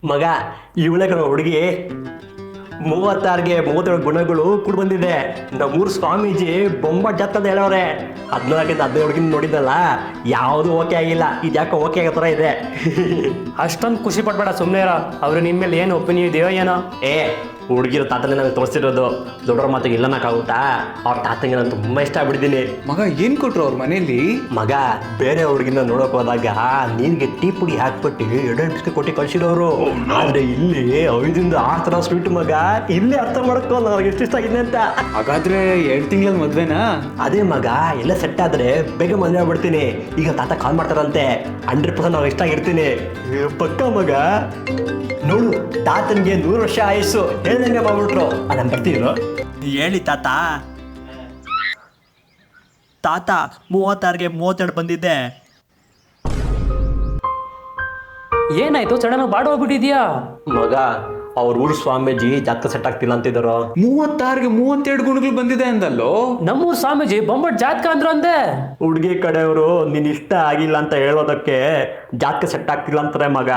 ಮಗ ಇವಳೆ ಕಣ ಹುಡುಗಿ 36ಗೆ 37 ಗುಣಗಳು ಕೂಡ ಬಂದಿದೆ. ನಮ್ಮೂರು ಸ್ವಾಮೀಜಿ ಬೊಂಬ ಜಾತಕದ ಹೇಳೋರೆ. 14ರಿಂದ 15 ಹುಡುಗಿನ ನೋಡಿದ್ದಲ್ಲ, ಯಾವುದು ಓಕೆ ಆಗಿಲ್ಲ. ಇದ್ಯಾಕೋ ಓಕೆ ಆಗೋ ಥರ ಇದೆ. ಅಷ್ಟೊಂದು ಖುಷಿ ಪಡ್ಬೇಡ, ಸುಮ್ಮನೆ ಇರೋ. ಅವ್ರು ನಿಮ್ಮ ಮೇಲೆ ಏನು ಒಪಿನಿಯನ್ ಇದೆಯೋ ಏನೋ. ಹುಡುಗಿರ ತಾತನೇ ನಮಗೆ ತೋರಿಸಿರೋದು. ದೊಡ್ಡವ್ರ ಮಾತಿಗೆ ಇಲ್ಲನಕ್ಕಾಗುತ್ತಾ? ಅವ್ರ ತಾತಂಗೆ ನಾನು ತುಂಬ ಇಷ್ಟ ಆಗ್ಬಿಟ್ಟಿದ್ದೀನಿ. ಮಗ ಏನ್ ಕೊಟ್ರು ಅವ್ರ ಮನೇಲಿ? ಮಗ ಬೇರೆ ಹುಡುಗಿನ ನೋಡೋಕೆ ಹೋದಾಗ ನೀರಿಗೆ ಟೀ ಪುಡಿ ಹಾಕ್ಬಿಟ್ಟು 2 ಬಿಸ್ಕೆಟ್ ಕೊಟ್ಟು ಕಳ್ಸಿರೋರು. ಆದ್ರೆ ಇಲ್ಲಿ 5ರಿಂದ 6 ಥರ ಸ್ವೀಟ್. ಮಗ ಇಲ್ಲಿ ಅರ್ಥ ಮಾಡ್ಕೊ ನನಗೆ ಎಷ್ಟು ಇಷ್ಟ ಆಗಿದೆ ಅಂತ. ಹಾಗಾದ್ರೆ 2 ತಿಂಗಳ ಮದ್ವೆನಾ? ಅದೇ ಮಗ, ಎಲ್ಲ ಸೆಟ್ ಆದ್ರೆ ಬೇಗ ಮದುವೆ ಆಗ್ಬಿಡ್ತೀನಿ. ಈಗ ತಾತ ಕಾಲ್ ಮಾಡ್ತಾರಂತೆ. 100% ನಾವು ಇಷ್ಟ ಆಗಿರ್ತೀನಿ. ಪಕ್ಕ ಮಗ. ನೋಡು, ತಾತನ್ಗೆ 100 ವರ್ಷ ಆಯಸ್ಸು ಹೇಳ್ದಂಗೆ ಮಾಡ್ಬಿಟ್ರು. ನಾನು ಬರ್ತೀರೋ ಹೇಳಿ ತಾತ. ತಾತ 36ಗೆ 32 ಬಂದಿದ್ದೆ. ಏನಾಯ್ತು, ಸಡನ್ ಬಾಡ ಹೋಗ್ಬಿಟ್ಟಿದ್ಯಾ? ಮಗ ಅವ್ರ ಊರು ಸ್ವಾಮೀಜಿ ಜಾತಕ ಸೆಟ್ ಆಗ್ತಿಲ್ಲ ಅಂತಿದ್ರು. 36ಗೆ 32 ಗುಣಗಳು ಬಂದಿದೆ ಅಂದಲ್ಲೋ. ನಮ್ಮೂರ್ ಸ್ವಾಮೀಜಿ ಬೊಂಬಟ್ ಜಾತಕ ಅಂದ್ರು ಅಂದೆ. ಹುಡುಗಿ ಕಡೆಯವರು ನಿನ್ ಇಷ್ಟ ಆಗಿಲ್ಲ ಅಂತ ಹೇಳೋದಕ್ಕೆ ಜಾತಕ ಸೆಟ್ ಆಗ್ತಿಲ್ಲ ಅಂತಾರೆ ಮಗ.